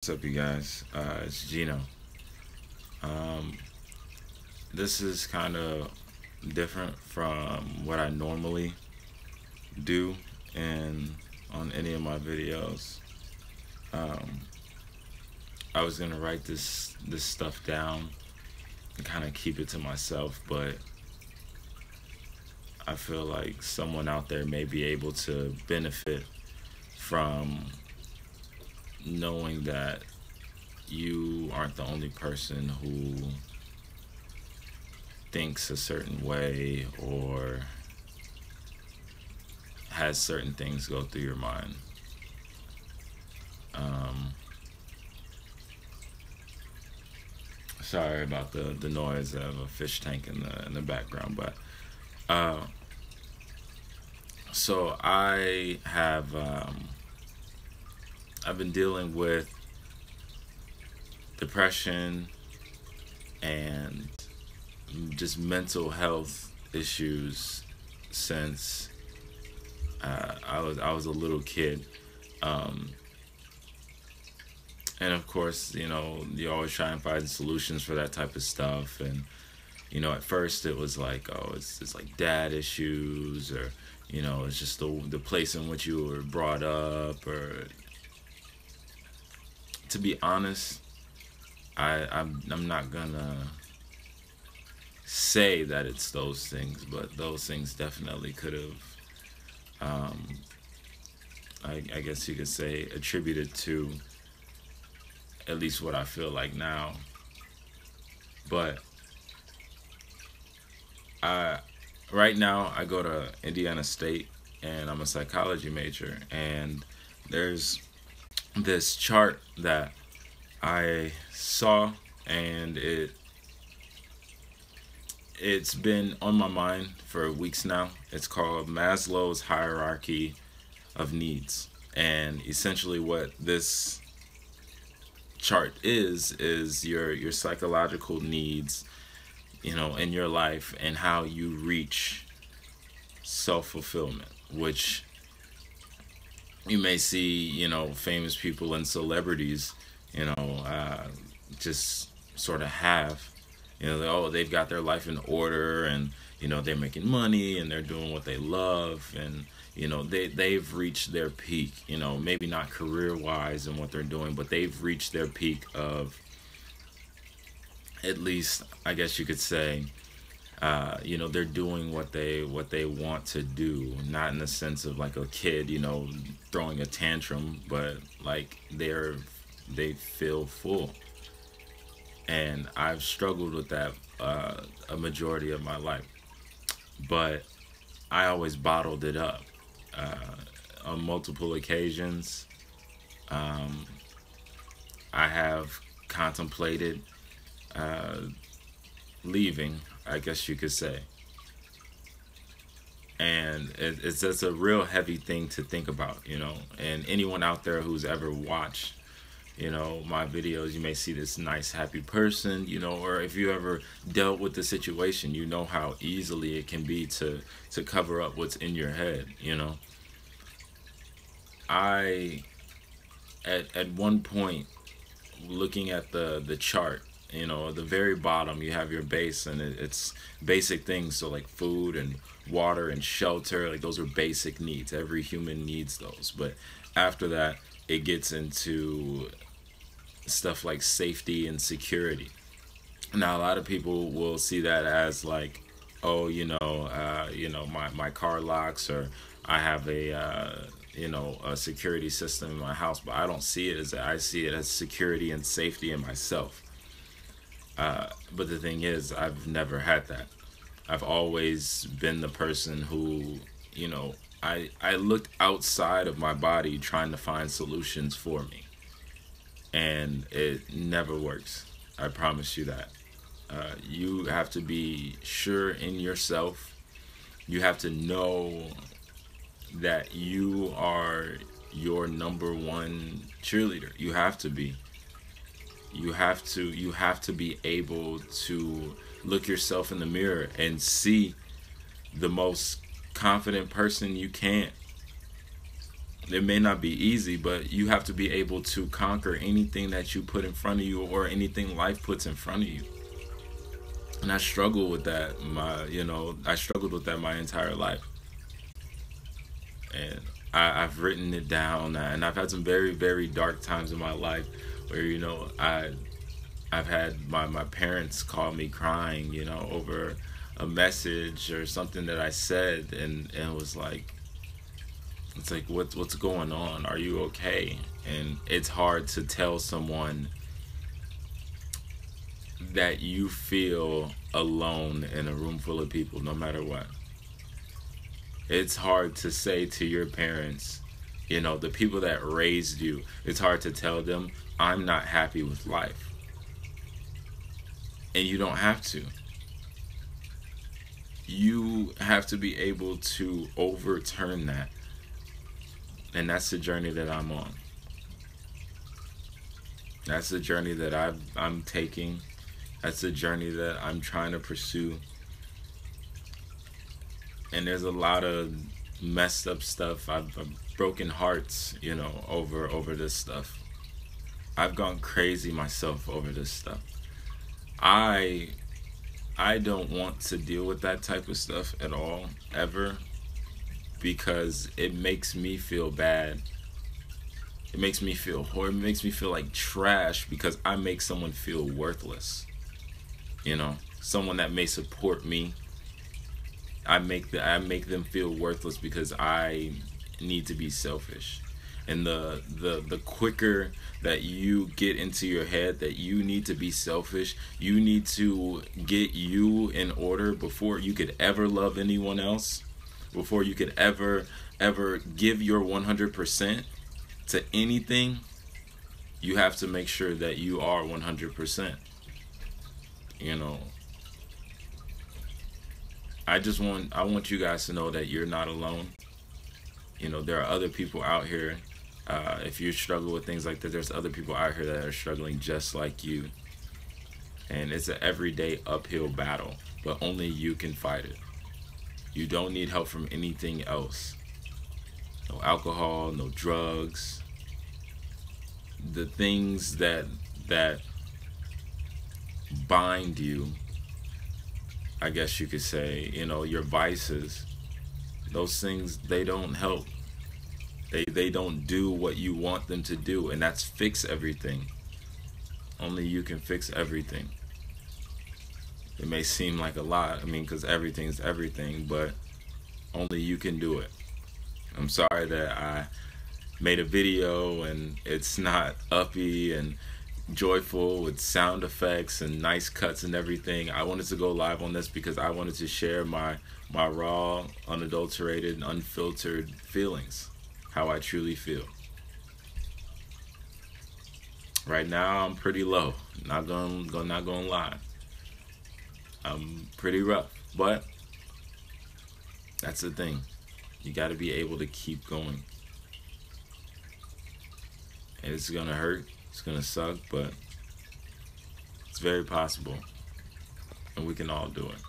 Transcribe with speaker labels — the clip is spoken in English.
Speaker 1: What's up, you guys? It's Gino. Um, this is kind of different from what I normally do and on any of my videos. Um, I was gonna write this stuff down and kind of keep it to myself, but I feel like someone out there may be able to benefit from knowing that you aren't the only person who thinks a certain way or has certain things go through your mind. Um, Sorry about the noise of a fish tank in the background, but uh, so I've been dealing with depression and just mental health issues since I was a little kid. Um, and of course, you always try and find solutions for that type of stuff. And at first it was like, oh, it's like dad issues, or it's just the place in which you were brought up. Or to be honest, I'm not gonna say that it's those things, but those things definitely could have, um, I guess you could say, attributed to at least what I feel like now. But I right now I go to Indiana State and I'm a psychology major, and there's this chart that I saw, and it's been on my mind for weeks now. It's called Maslow's hierarchy of needs. And essentially what this chart is your psychological needs, in your life, and how you reach self-fulfillment, which you may see, famous people and celebrities, just sort of have. They've got their life in order, and they're making money and they're doing what they love, and they've reached their peak. Maybe not career wise and what they're doing, but they've reached their peak of, at least I guess you could say, they're doing what they want to do, not in the sense of like a kid, throwing a tantrum, but like they feel full. And I've struggled with that a majority of my life, but I always bottled it up. On multiple occasions, I have contemplated leaving, I guess you could say. And it's just a real heavy thing to think about, and anyone out there who's ever watched my videos, you may see this nice happy person, or if you ever dealt with the situation, how easily it can be to cover up what's in your head. I at one point, looking at the chart, at the very bottom you have your base, and it's basic things, so like food and water and shelter, like those are basic needs. Every human needs those. But after that, it gets into stuff like safety and security. Now, a lot of people will see that as like, oh, my car locks, or I have a security system in my house. But I don't see it as that. I see it as security and safety in myself. But the thing is, I've never had that. I've always been the person who, I looked outside of my body trying to find solutions for me. And it never works. I promise you that. You have to be sure in yourself. You have to know that you are your number one cheerleader. You have to be. You have to be able to look yourself in the mirror and see the most confident person you can. It may not be easy, but you have to be able to conquer anything that you put in front of you, or anything life puts in front of you. And I struggle with that. I struggled with that my entire life. And I've written it down, and I've had some very, very dark times in my life where, I've had my parents call me crying, over a message or something that I said, and it was like, it's like, what's going on? Are you okay? And it's hard to tell someone that you feel alone in a room full of people, no matter what. It's hard to say to your parents, the people that raised you, it's hard to tell them, I'm not happy with life. And you don't have to. You have to be able to overturn that. And that's the journey that I'm on. That's the journey that I'm taking. That's the journey that I'm trying to pursue. And there's a lot of messed up stuff. I've broken hearts, over this stuff. I've gone crazy myself over this stuff. I don't want to deal with that type of stuff at all, ever, because it makes me feel bad. It makes me feel horrible. It makes me feel like trash because I make someone feel worthless. Someone that may support me, I make them feel worthless because I need to be selfish. And the quicker that you get into your head that you need to be selfish, you need to get you in order before you could ever love anyone else, before you could ever give your 100% to anything, you have to make sure that you are 100%. I want you guys to know that you're not alone. There are other people out here. If you struggle with things like that, there's other people out here that are struggling just like you. And it's an everyday uphill battle, but only you can fight it. You don't need help from anything else. No alcohol, no drugs. The things that bind you, I guess you could say, your vices, those things, they don't help. They don't do what you want them to do, and that's fix everything. Only you can fix everything. It may seem like a lot, because everything's everything, but only you can do it. I'm sorry that I made a video and it's not uppy and joyful with sound effects and nice cuts and everything. I wanted to go live on this because I wanted to share my raw, unadulterated, unfiltered feelings, how I truly feel. Right now I'm pretty low, not gonna lie. I'm pretty rough, but that's the thing. You got to be able to keep going. And it's gonna hurt, it's gonna suck, but it's very possible, and we can all do it.